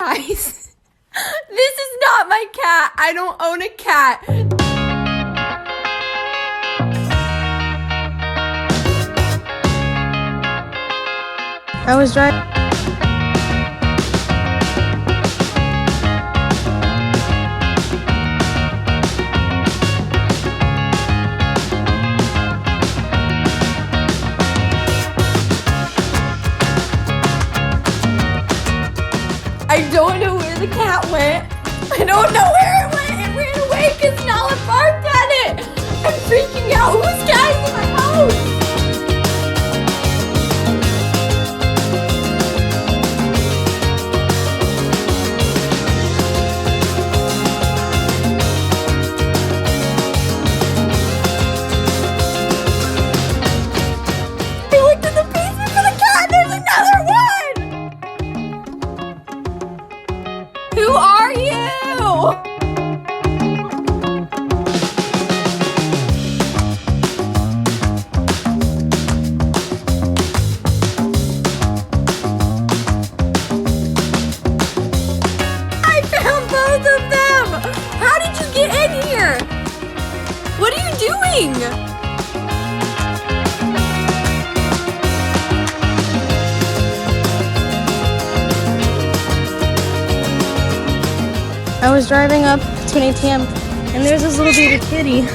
Guys, this is not my cat. I don't own a cat. I was driving. I don't know where the cat went. I don't know where it went. It ran away because Nala barked at it. I'm freaking out. Whose cat is in my house? I looked in the basement for the cat. There's another one. Who are you? I found both of them. How did you get in here? What are you doing? I was driving up to an ATM, and there's this little baby kitty.